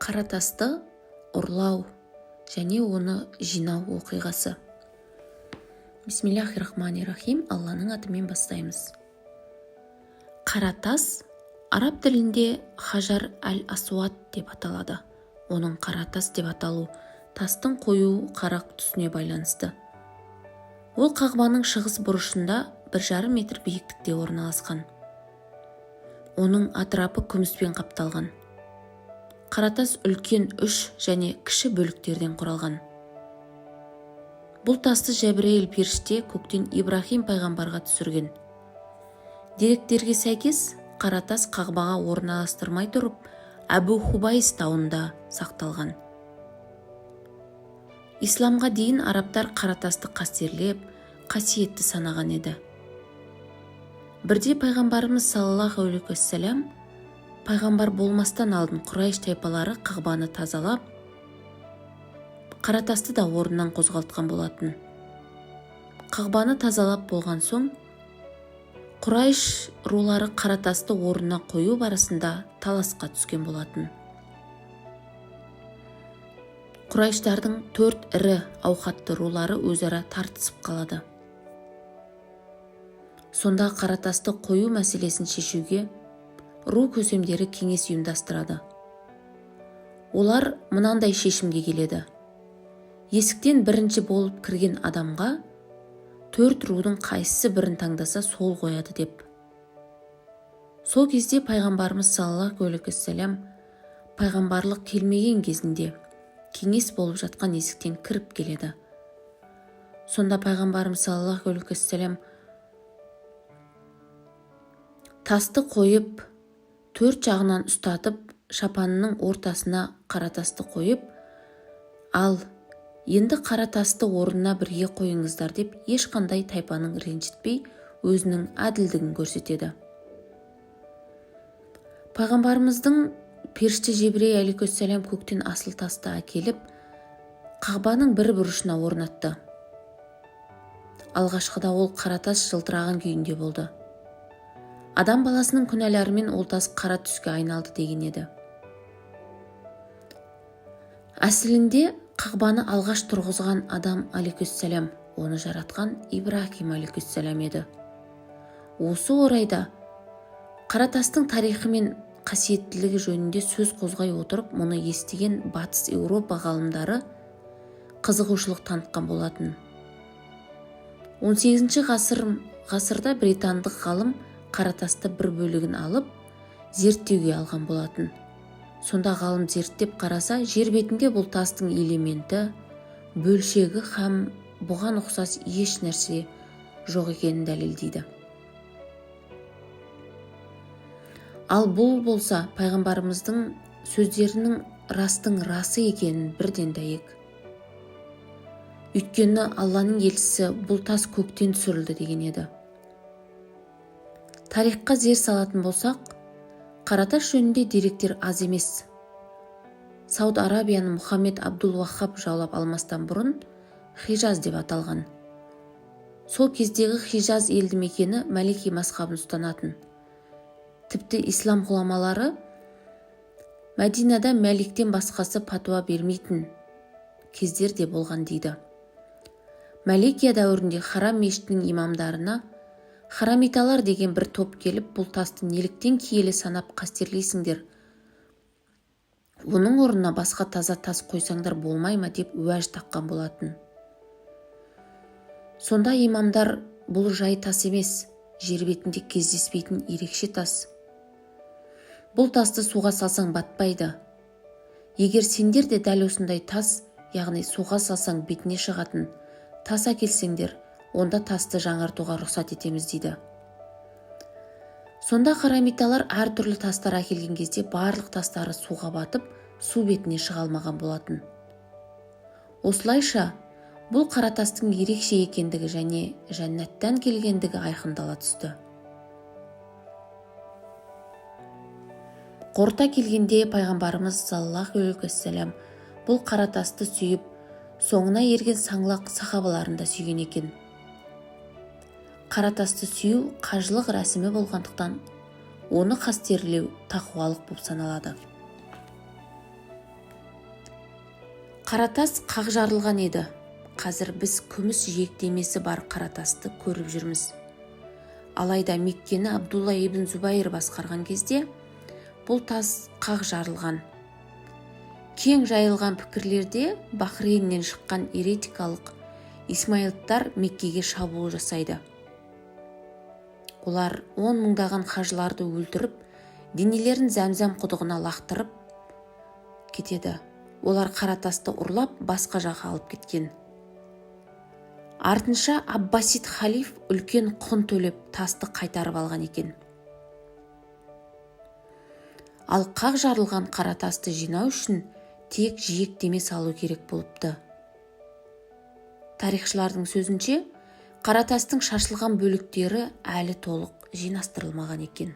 Қара тасты ұрлау және оны жинау оқиғасы. Бисмиллахир-рахманир-рахим. Алланың атымен бастаймыз. Қара тас араб тілінде хажар әл-асуад деп аталады. Оның қара тас деп аталу тастың қою қарақ түсіне байланысты. Ол қағбаның шығыс бұрышында 1,5 метр биіктікте орналасқан. Оның атрапы күміспен қапталған. Қаратас үлкен 3 және кіші бөліктерден құралған. Бұл тасты Жәбірейіл періште көктен Ибрахим пайғамбарға түсірген. Деректерге сәйкес, қаратас қағбаға орналастырмай тұрып, Әбу Хубайс тауында сақталған. Исламға дейін арабтар қаратасты қастерлеп, қасиетті санаған еді. Бірде пайғамбарымыз саллаллаху алейхи уассалам пайғамбар болмастан алдын Құрайш тайпалары қағбаны тазалап, қаратасты да орнынан қозғалтқан болатын. Қағбаны тазалап болған соң, Құрайш рулары қаратасты орнына қою барысында таласқа түскен болатын. Құрайштардың 4 ірі ауқатты рулары өзара тартысып қалады. Сонда қаратасты қою мәселесін шешуге ру көсемдері кеңес ұйымдастырады. Олар мынандай шешімге келеді. Есіктен бірінші болып кірген адамға 4 рудың қайсысы бірін таңдаса сол қояды деп. Сол кезде пайғамбарымыз саллаллаху алейхи уассалам пайғамбарлық келмеген кезінде кеңес болып жатқан есіктен кіріп келеді. Сонда пайғамбарымыз саллаллаху алейхи уассалам тасты қойып, 4 жағынан ұстатып, шапанының ортасына қаратасты қойып, ал енді қаратасты орнына бірге қойыңыздар деп ешқандай тайпаның ренжітпей өзінің әділдігін көрсетеді. Пайғамбарымыздың періште Жәбірейіл алейхиссалам көктен асыл тасты әкеліп, қағбаның бір бұрышына орнатты. Алғашқыда ол қаратас жылтыраған күйінде болды. Адам баласының күнәларымен ол тас қара түске айналды деген еді. Әсілінде қағбаны алғаш тұрғызған адам алейхиссалам, оны жаратқан Ибрахим алейхиссалам еді. Осы орайда қаратастың тарихы мен қасиеттілігі жөнінде сөз қозғай отырып, мұны естіген батыс Еуропа ғалымдары қызығушылық танытқан болатын. 18 ғасырда британдық ғалым қаратасты бір бөлігін алып, зерттеуге алған болатын. Сонда ғалым зерттеп қараса, жер бетінде бұл тастың элементі, бөлшегі һәм бұған ұқсас еш нәрсе жоқ екенін дәлелдейді. Ал бұл болса, пайғамбарымыздың сөздерінің растың расы екенін бірден дәйек. Өйткені Алланың елшісі бұл тас көктен түсірілді деген еді. Тарихқа зер салатын болсақ, қаратас жөнінде деректер аз емес. Сауд Арабияны Мұхаммед Абдул-Ваххаб жаулап алмастан бұрын Хижаз деп аталған. Сол кездегі Хижаз елді мекені Малики мазхабын ұстанатын. Тіпті ислам ғұламалары Мәдинада Мәликтен басқасы патуа бермейтін кездер де болған дейді. Мәликия дәуірінде Харам мешітінің имамдарына харамиталар деген бір топ келіп, бұл тасты неліктен киелі санап қастерлейсіңдер? Оның орнына басқа таза тас қойсаңдар болмай ма деп уәж таққан болатын. Сонда имамдар бұл жай тас емес, жер бетінде кездеспейтін ерекше тас. Бұл тасты суға салсаң батпайды. Егер сендер де дәл осындай тас, яғни суға салсаң бетіне шығатын тас әкелсеңдер, онда тасты жаңартуға рұқсат етеміз дейді. Сонда харамиталар әртүрлі тастар әкелген кезде барлық тастары суға батып, су бетіне шыға алмаған болатын. Осылайша, бұл қаратастың ерекше екендігі және жәннаттан келгендігі айқындала түсті. Қорыта келгенде пайғамбарымыз саллаллаху алейхи уассалам бұл қаратасты сүйіп, соңына ерген саңлақ сахабаларын да сүйген екен. Қаратасты сүю қажылық рәсімі болғандықтан, оны қастерлеу тақуалық болып саналады. Қаратас қақ жарылған еді. Қазір біз күміс жиектемесі бар Қаратасты көріп жүрміз. Алайда Меккені Абдулла ибн Зубайр басқарған кезде бұл тас қақ жарылған. Кең жайылған пікірлерде Бахрейннен шыққан еретикалық исмаилиттар Меккеге шабуыл жасайды. Олар 10 мыңдаған қажыларды өлтіріп, денелерін Зәмзәм құдығына лақтырып кетеді. Олар Қаратасты ұрлап, басқа жаққа алып кеткен. Артынша Аббасид халиф үлкен құн төлеп тасты қайтарып алған екен. Ал қақ жарылған Қаратасты жинау үшін тек жиектеме салу керек болыпты. Тарихшылардың сөзінше, Қаратастың шашылған бөліктері әлі толық жинастырылмаған екен.